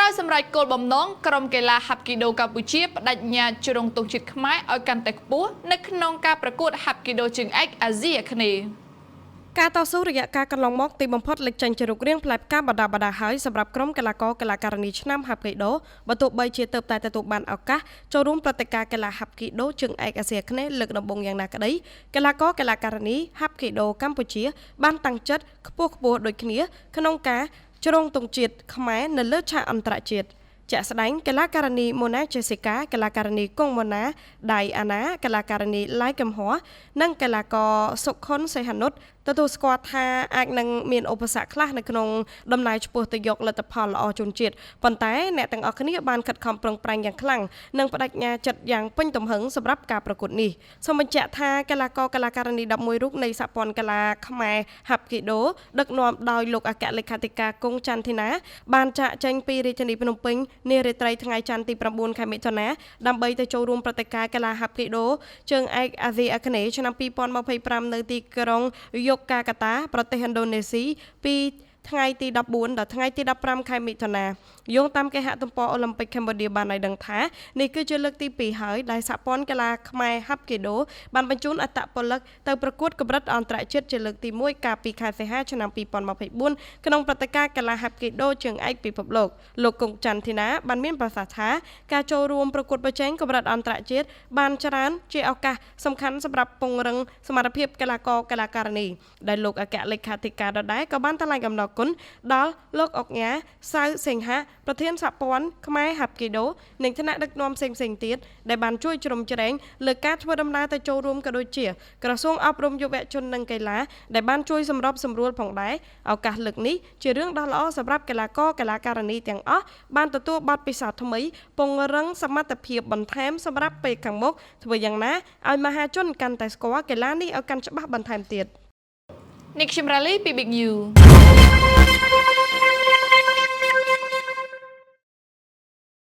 ដោយសម្រេចគោលបំណងក្រុមកីឡាហាប់គីដូកម្ពុជាបដិញ្ញាជ្រុងទង់ជាតិខ្មែរឲ្យកាន់តែខ្ពស់នៅក្នុងការប្រកួតហាប់គីដូជើងឯកអាស៊ីអាគ្នេយ៍ការតស៊ូរយៈកាលកន្លងមកទីបំផុតលេចចេញជារូបរាងផ្លែផ្កាបដាបដាហើយសម្រាប់ក្រុមកីឡាករកីឡាការិនីឆ្នាំហាប់គីដូបើទោះបីជាទៅតែទទួលបានឱកាសចូលរួមព្រឹត្តិការណ៍កីឡាហាប់គីដូជើងឯកអាស៊ីអាគ្នេយ៍លើកដំបូងយ៉ាងណាក្តីកីឡាករកីឡាការិនីហាប់គីដូកម្ពុជាបានតាំងចិត្តខ្ពស់ដូចគ្នាក្នុងការជ្រងទង់ជាតិខ្មែរនៅលើឆាកអន្តរជាតិជាក់ស្ដែងកីឡាការិនីម៉ូណាជេស៊ីកាកីឡាការិនីគង់ម៉ូណាដៃអាណាកីឡាការិនីឡៃកំហួរនិងកីឡាករសុខុនសីហានុតទទួលស្គាល់ថាអាចនឹងមានឧបសគ្គខ្លះនៅក្នុងដំណើរឆ្ពោះទៅយកលទ្ធផលល្អជូនជាតិប៉ុន្តែអ្នកទាំងអស់គ្នាបានខិតខំប្រឹងប្រែងយ៉ាងខ្លាំងនិងបដិញ្ញាចិត្តយ៉ាងពេញទំហឹងសម្រាប់ការប្រកួតនេះសូមបញ្ជាក់ថាកីឡាករកីឡាការិនី11រូបនៃសហព័ន្ធកីឡាខ្មែរហាប់គីដូដឹកនាំដោយលោកអគ្គលេខាធិការគង់ច័ន្ទធីណាបានចាកចេញពីរាជធានីភ្នំពេញនារាត្រីថ្ងៃច័ន្ទទី9ខែមិថុនាដើម្បីទៅចូលរួមព្រឹត្តិការណ៍កីឡាហាប់គីដូជើងឯកអាស៊ីអាគ្នេយ៍ឆ្នាំ2025នៅទីក្រុងកាកាតាប្រទេសឥណ្ឌូនេស៊ីពីថ្ងៃទី14ដល់ថ្ងៃទី15ខែមិថុនាយោងតាមគេហទំព័រអូឡ িম্প ិកកម្ពុជាបានឲ្យដឹងថានេះគឺជាលើកទី2ហើយដែលសហព័ន្ធកីឡាខ្មែរហាប់គីដូបានបញ្ជូនអត្តពលិកទៅប្រកួតកម្រិតអន្តរជាតិជាលើកទី1កាលពីខែសីហាឆ្នាំ2024ក្នុងព្រឹត្តិការណ៍កីឡាហាប់គីដូជើងឯកពិភពលោកកុងច័ន្ទធីណាបានមានប្រសាសន៍ថាការចូលរួមប្រកួតប្រជែងកម្រិតអន្តរជាតិបានច្រើនជាឱកាសសំខាន់សម្រាប់ពង្រឹងសមត្ថភាពកីឡាករកីឡាការិនីដែលលោកអគ្គលេខាធិការដដែលក៏បានថ្លែងអំណរគុណដល់លោកអុកញ៉ាសៅសេងហាប្រធានសហព័ន្ធខ្មែរហាប់គីដូនិងថ្នាក់ដឹកនាំផ្សេងៗទៀតដែលបានជួយជ្រោមជ្រែងលើការធ្វើដំណើរទៅចូលរួមក៏ដូចជាក្រសួងអប់រំយុវជននិងកីឡាដែលបានជួយសម្របសម្រួលផងដែរឱកាសលើកនេះជារឿងដ៏ល្អសម្រាប់កីឡាករកីឡាការិនីទាំងអស់បានទទួលបទពិសោធន៍ថ្មីពង្រឹងសមត្ថភាពបន្ថែមសម្រាប់ពេលខាងមុខធ្វើយ៉ាងណាឲ្យមហាជនកាន់តែស្គាល់កីឡានេះឲ្យកាន់ច្បាស់បន្ថែមទៀតNick Shimrali ពី Big New